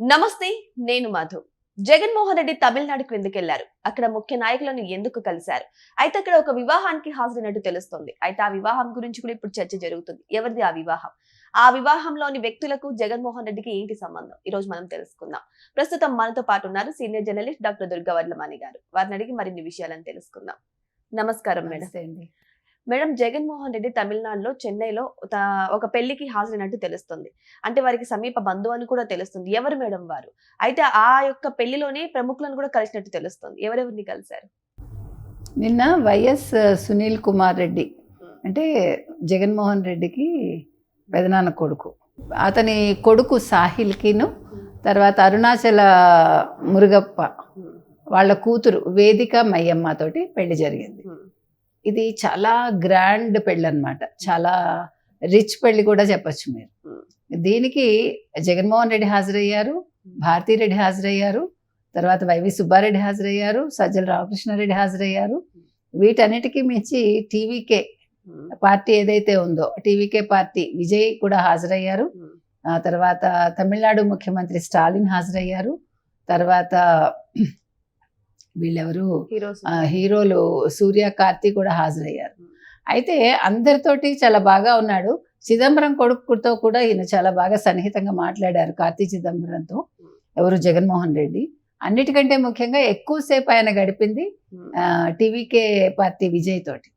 నమస్తే, నేను మధు. జగన్మోహన్ రెడ్డి తమిళనాడుకు ఎందుకు వెళ్లారు? అక్కడ ముఖ్య నాయకులను ఎందుకు కలిశారు? అయితే అక్కడ ఒక వివాహానికి హాజరైనట్టు తెలుస్తోంది. అయితే ఆ వివాహం గురించి కూడా ఇప్పుడు చర్చ జరుగుతుంది. ఎవరిది ఆ వివాహం? ఆ వివాహంలోని వ్యక్తులకు జగన్మోహన్ రెడ్డికి ఏంటి సంబంధం? ఈ రోజు మనం తెలుసుకుందాం. ప్రస్తుతం మనతో పాటు ఉన్నారు senior journalist doctor Durga Vadlamani గారు. వారిని అడిగి మరిన్ని విషయాలను తెలుసుకుందాం. నమస్కారం మేడం. మేడం, జగన్మోహన్ రెడ్డి తమిళనాడులో చెన్నైలో ఒక పెళ్లికి హాజరైనట్టు తెలుస్తుంది. అంటే వారికి సమీప బంధువు అని కూడా తెలుస్తుంది. ఎవరు మేడం వారు? అయితే ఆ యొక్క పెళ్లిలోనే ప్రముఖులను కూడా కలిసినట్టు తెలుస్తుంది. ఎవరెవరిని కలిశారు? నిన్న వైఎస్ సునీల్ కుమార్ రెడ్డి అంటే జగన్మోహన్ రెడ్డికి పెదనాన్న కొడుకు, అతని కొడుకు సాహిల్కిను తర్వాత అరుణాచల మురుగప్ప వాళ్ళ కూతురు వేదిక మయ్యమ్మ తోటి పెళ్లి జరిగింది. ఇది చాలా గ్రాండ్ పెళ్ళి అనమాట, చాలా రిచ్ పెళ్లి కూడా చెప్పచ్చు మీరు. దీనికి జగన్మోహన్ రెడ్డి హాజరయ్యారు, భారతీరెడ్డి హాజరయ్యారు, తర్వాత వైవి సుబ్బారెడ్డి హాజరయ్యారు, సజ్జల రామకృష్ణారెడ్డి హాజరయ్యారు. వీటన్నిటికీ మించి టీవీకే పార్టీ ఏదైతే ఉందో టీవీకే పార్టీ విజయ్ కూడా హాజరయ్యారు. తర్వాత తమిళనాడు ముఖ్యమంత్రి స్టాలిన్ హాజరయ్యారు. తర్వాత వీళ్ళెవరు హీరోలు సూర్య కార్తీ కూడా హాజరయ్యారు. అయితే అందరితోటి చాలా బాగా ఉన్నాడు. చిదంబరం కొడుకుతో కూడా ఈయన చాలా బాగా సన్నిహితంగా మాట్లాడారు, కార్తీ చిదంబరంతో, ఎవరు జగన్మోహన్ రెడ్డి. అన్నిటికంటే ముఖ్యంగా ఎక్కువసేపు ఆయన గడిపింది టీవీకే పార్టీ విజయ్ తోటి.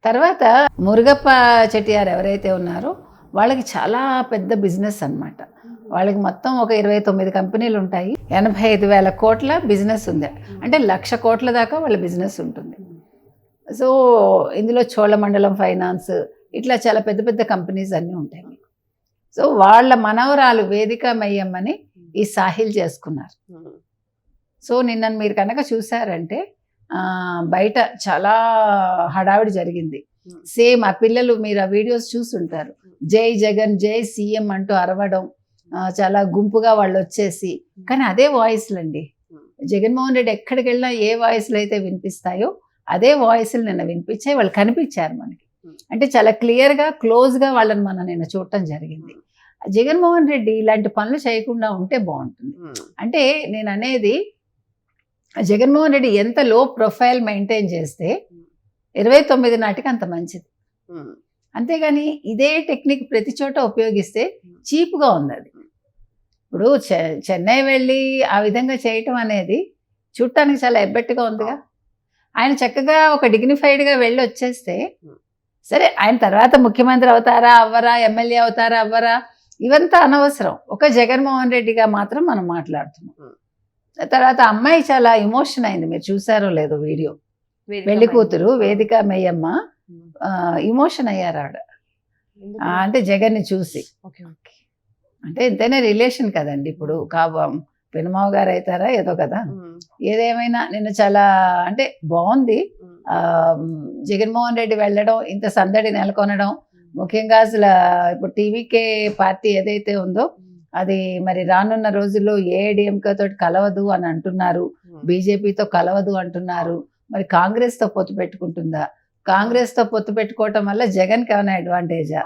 తర్వాత మురుగప్ప చెట్టియార్ ఎవరైతే ఉన్నారో వాళ్ళకి చాలా పెద్ద బిజినెస్ అన్నమాట. వాళ్ళకి మొత్తం ఒక 29 కంపెనీలు ఉంటాయి, 85,000 కోట్ల బిజినెస్ ఉంది. అంటే 1,00,000 కోట్ల దాకా వాళ్ళ బిజినెస్ ఉంటుంది. సో ఇందులో చోళమండలం ఫైనాన్స్ ఇట్లా చాలా పెద్ద పెద్ద కంపెనీస్ అన్నీ ఉంటాయి మీకు. సో వాళ్ళ మనవరాలు వేదిక మయ్యమ్మని ఈ సాహిల్ చేసుకున్నారు. సో నిన్న మీరు కనుక చూసారంటే బయట చాలా హడావిడి జరిగింది. సేమ్ ఆ పిల్లలు మీరు ఆ వీడియోస్ చూస్తుంటారు, జై జగన్ జై సీఎం అంటూ అరవడం, చాలా గుంపుగా వాళ్ళు వచ్చేసి. కానీ అదే వాయిస్లు అండి, జగన్మోహన్ రెడ్డి ఎక్కడికి వెళ్ళినా ఏ వాయిస్లు అయితే వినిపిస్తాయో అదే వాయిస్లు నిన్న వినిపించాయి. వాళ్ళు కనిపించారు మనకి. అంటే చాలా క్లియర్గా క్లోజ్గా వాళ్ళని మనం నిన్న చూడటం జరిగింది. జగన్మోహన్ రెడ్డి ఇలాంటి పనులు చేయకుండా ఉంటే బాగుంటుంది. అంటే నేను అనేది, జగన్మోహన్ రెడ్డి ఎంత లో ప్రొఫైల్ మెయింటైన్ చేస్తే 29 నాటికి అంత మంచిది. అంతేగాని ఇదే టెక్నిక్ ప్రతి చోట ఉపయోగిస్తే చీప్గా ఉంది అది. ఇప్పుడు చెన్నై వెళ్ళి ఆ విధంగా చేయటం అనేది చూడటానికి చాలా ఎబ్బెట్టుగా ఉందిగా. ఆయన చక్కగా ఒక డిగ్నిఫైడ్గా వెళ్ళి వచ్చేస్తే సరే, ఆయన తర్వాత ముఖ్యమంత్రి అవుతారా అవ్వరా, ఎమ్మెల్యే అవుతారా అవ్వరా, ఇవంతా అనవసరం. ఒక జగన్మోహన్ రెడ్డిగా మాత్రం మనం మాట్లాడుతున్నాం. తర్వాత అమ్మాయి చాలా ఎమోషన్ అయింది, మీరు చూసారో లేదో వీడియో. పెళ్లి కూతురు వేదిక మయ్యమ్మ ఇమోషన్ అయ్యారు ఆవిడ, అంటే జగన్ని చూసి. అంటే ఎంతైనా రిలేషన్ కదండి. ఇప్పుడు పెనుమావ గారు అవుతారా ఏదో కదా. ఏదేమైనా నిన్న చాలా అంటే బాగుంది. జగన్మోహన్ రెడ్డి వెళ్ళడం, ఇంత సందడి నెలకొనడం, ముఖ్యంగా అసలు ఇప్పుడు టీవీకే పార్టీ ఏదైతే ఉందో అది మరి రానున్న రోజుల్లో ఏఐడిఎంకే తోటి కలవదు అని అంటున్నారు, బీజేపీతో కలవదు అంటున్నారు. మరి కాంగ్రెస్తో పొత్తు పెట్టుకుంటుందా? కాంగ్రెస్తో పొత్తు పెట్టుకోవటం వల్ల జగన్కి ఏమైనా అడ్వాంటేజా?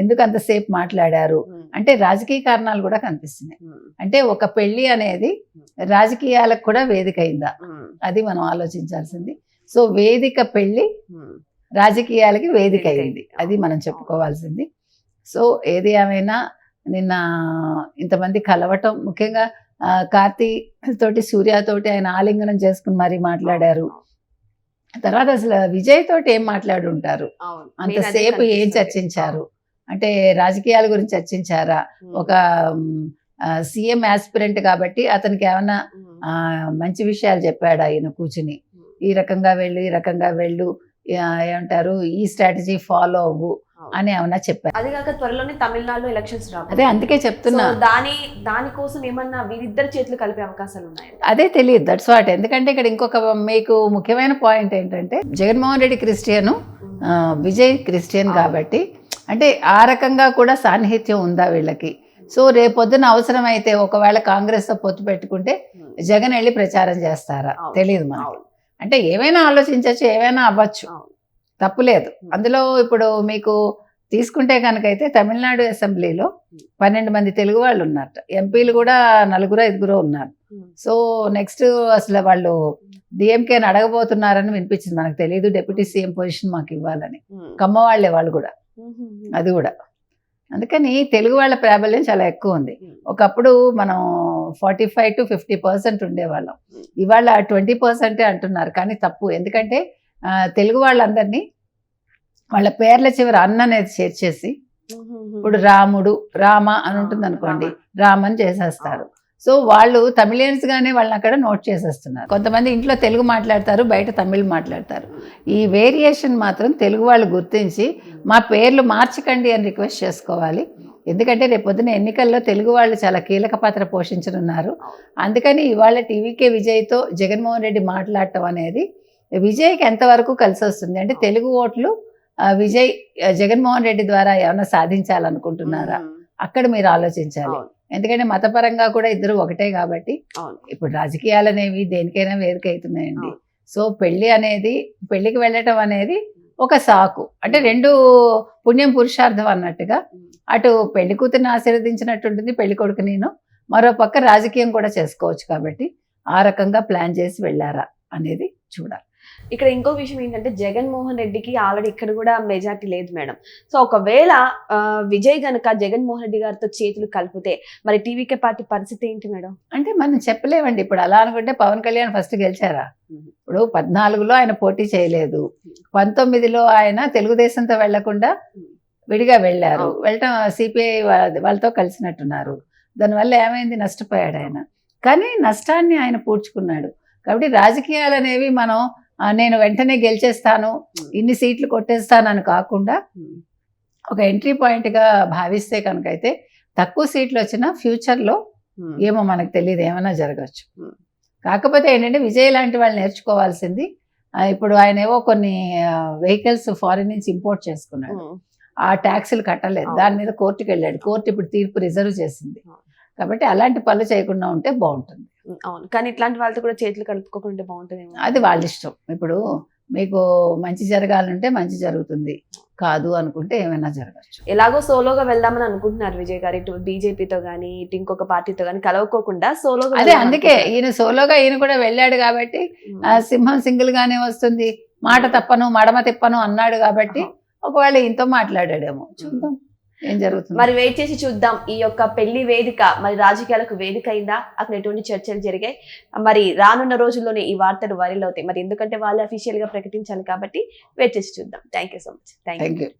ఎందుకు అంతసేపు మాట్లాడారు అంటే రాజకీయ కారణాలు కూడా కనిపిస్తున్నాయి. అంటే ఒక పెళ్లి అనేది రాజకీయాలకు కూడా వేదిక అయిందా, అది మనం ఆలోచించాల్సింది. సో వేదిక పెళ్లి రాజకీయాలకి వేదిక అయింది, అది మనం చెప్పుకోవాల్సింది. సో ఏది ఏమైనా నిన్న ఇంతమంది కలవటం, ముఖ్యంగా కార్తీ తోటి సూర్యతోటి ఆయన ఆలింగనం చేసుకుని మరీ మాట్లాడారు. తర్వాత అసలు విజయ్ తోటి ఏం మాట్లాడుంటారు, అంతసేపు ఏం చర్చించారు? అంటే రాజకీయాల గురించి చర్చించారా? ఒక సీఎం ఆస్పిరెంట్ కాబట్టి అతనికి ఏమన్నా మంచి విషయాలు చెప్పాడా ఈయన కూర్చుని? ఈ రకంగా వెళ్ళు, ఈ రకంగా వెళ్ళు, ఏమంటారు, ఈ స్ట్రాటజీ ఫాలో అవ్వు అని ఏమన్నా చెప్పారు? అది కాక త్వరలోనే తమిళనాడులో ఎలక్షన్స్ రావు. అదే అందుకే చెప్తున్నా, దానికోసం ఏమన్నా వీరిద్దరు చేతులు కలిపే అవకాశాలు ఉన్నాయి? అదే తెలియదు, దట్స్ వాట్. ఎందుకంటే ఇక్కడ ఇంకొక మీకు ముఖ్యమైన పాయింట్ ఏంటంటే, జగన్మోహన్ రెడ్డి క్రిస్టియను, విజయ్ క్రిస్టియన్ కాబట్టి అంటే ఆ రకంగా కూడా సాన్నిహిత్యం ఉందా వీళ్ళకి? సో రేపొద్దున అవసరమైతే ఒకవేళ కాంగ్రెస్తో పొత్తు పెట్టుకుంటే జగన్ వెళ్ళి ప్రచారం చేస్తారా తెలియదు మనకి. అంటే ఏమైనా ఆలోచించవచ్చు, ఏమైనా అవ్వచ్చు, తప్పులేదు అందులో. ఇప్పుడు మీకు తీసుకుంటే కనుకైతే తమిళనాడు అసెంబ్లీలో 12 మంది తెలుగు వాళ్ళు ఉన్నారట, ఎంపీలు కూడా 4-5 ఉన్నారు. సో నెక్స్ట్ అసలు వాళ్ళు డిఎంకేని అడగబోతున్నారని వినిపించింది, మనకు తెలియదు డిప్యూటీ సీఎం పొజిషన్ మాకు ఇవ్వాలని. కమ్మ వాళ్ళే వాళ్ళు కూడా, అది కూడా. అందుకని తెలుగు వాళ్ళ ప్రాబల్యం చాలా ఎక్కువ ఉంది. ఒకప్పుడు మనం 45 to 50% ఉండేవాళ్ళం, ఇవాళ 20% అంటున్నారు. కానీ తప్పు, ఎందుకంటే తెలుగు వాళ్ళందరినీ వాళ్ళ పేర్ల చివరి అన్న అనేది చేర్చేసి, ఇప్పుడు రాముడు రామ అని ఉంటుంది అనుకోండి, రామని చేసేస్తారు. సో వాళ్ళు తమిళియన్స్ గానే వాళ్ళని అక్కడ నోట్ చేసేస్తున్నారు. కొంతమంది ఇంట్లో తెలుగు మాట్లాడతారు, బయట తమిళ్ మాట్లాడతారు. ఈ వేరియేషన్ మాత్రం తెలుగు వాళ్ళు గుర్తించి మా పేర్లు మార్చకండి అని రిక్వెస్ట్ చేసుకోవాలి. ఎందుకంటే రేపొద్దున ఎన్నికల్లో తెలుగు వాళ్ళు చాలా కీలక పాత్ర పోషించనున్నారు. అందుకని ఇవాళ టీవీకే విజయ్తో జగన్మోహన్ రెడ్డి మాట్లాడటం అనేది విజయ్కి ఎంతవరకు కలిసి వస్తుంది అంటే, తెలుగు ఓట్లు విజయ్ జగన్మోహన్ రెడ్డి ద్వారా ఏమైనా సాధించాలనుకుంటున్నారా, అక్కడ మీరు ఆలోచించాలి. ఎందుకంటే మతపరంగా కూడా ఇద్దరు ఒకటే కాబట్టి. ఇప్పుడు రాజకీయాలు అనేవి దేనికైనా వేదిక అవుతున్నాయండి. సో పెళ్లికి వెళ్ళటం అనేది ఒక సాకు, అంటే 2 పుణ్యం పురుషార్థం అన్నట్టుగా. అటు పెళ్లి కూతురిని ఆశీర్వదించినట్టుంటుంది పెళ్లి కొడుకు, నేను మరో పక్క రాజకీయం కూడా చేసుకోవచ్చు. కాబట్టి ఆ రకంగా ప్లాన్ చేసి వెళ్ళారా అనేది చూడాలి. ఇక్కడ ఇంకో విషయం ఏంటంటే, జగన్మోహన్ రెడ్డికి ఆల్రెడీ ఇక్కడ కూడా మెజార్టీ లేదు మేడం. సో ఒకవేళ విజయ్ గనక జగన్మోహన్ రెడ్డి గారితో చేతులు కలిపితే మరి టీవీకే పార్టీ పరిస్థితి ఏంటి మేడం? అంటే మనం చెప్పలేమండి. ఇప్పుడు అలా అనుకుంటే పవన్ కళ్యాణ్ ఫస్ట్ గెలిచారా? ఇప్పుడు 14లో ఆయన పోటీ చేయలేదు, 19లో ఆయన తెలుగుదేశంతో వెళ్లకుండా విడిగా వెళ్ళారు. వెళ్ళటం సిపిఐ వాళ్ళతో కలిసినట్టున్నారు. దానివల్ల ఏమైంది, నష్టపోయాడు ఆయన. కానీ నష్టాన్ని ఆయన పూడ్చుకున్నాడు. కాబట్టి రాజకీయాలు అనేవి మనం నేను వెంటనే గెలిచేస్తాను, ఇన్ని సీట్లు కొట్టేస్తానని కాకుండా ఒక ఎంట్రీ పాయింట్గా భావిస్తే కనుకైతే తక్కువ సీట్లు వచ్చినా ఫ్యూచర్లో ఏమో మనకు తెలియదు, ఏమైనా జరగచ్చు. కాకపోతే ఏంటంటే విజయ్ లాంటి వాళ్ళు నేర్చుకోవాల్సింది, ఇప్పుడు ఆయన ఏవో కొన్ని వెహికల్స్ ఫారిన్ నుంచి ఇంపోర్ట్ చేసుకున్నాడు, ఆ ట్యాక్సులు కట్టలేదు, దాని మీద కోర్టుకు వెళ్ళాడు. కోర్టు ఇప్పుడు తీర్పు రిజర్వ్ చేసింది. కాబట్టి అలాంటి పనులు చేయకుండా ఉంటే బాగుంటుంది. అవును, కానీ ఇట్లాంటి వాళ్ళతో కూడా చేతులు కలుపుకోకుండా బాగుంటుంది. అది వాళ్ళ ఇష్టం. ఇప్పుడు మీకు మంచి జరగాలంటే మంచి జరుగుతుంది, కాదు అనుకుంటే ఏమైనా జరగచ్చు. ఎలాగో సోలోగా వెళ్దామని అనుకుంటున్నారు విజయ్ గారు, ఇటు బీజేపీతో గానీ ఇటు ఇంకొక పార్టీతో గానీ కలవకోకుండా సోలోగా. అదే అందుకే ఈయన సోలోగా ఈయన కూడా వెళ్ళాడు కాబట్టి సింహం సింగిల్ గానే వస్తుంది, మాట తప్పను మడమ తిప్పను అన్నాడు కాబట్టి ఒకవేళ ఈయనతో మాట్లాడాడేమో, చూద్దాం ఏం జరుగుతుంది. మరి వెయిట్ చేసి చూద్దాం. ఈ యొక్క పెళ్లి వేదిక మరి రాజకీయాలకు వేదిక అయిందా, అక్కడ ఎటువంటి చర్చలు జరిగాయి, మరి రానున్న రోజుల్లోనే ఈ వార్తలు వైరల్ అవుతాయి. మరి ఎందుకంటే వాళ్ళు అఫీషియల్ గా ప్రకటించాలి కాబట్టి వెయిట్ చేసి చూద్దాం. Thank you so much. Thank you.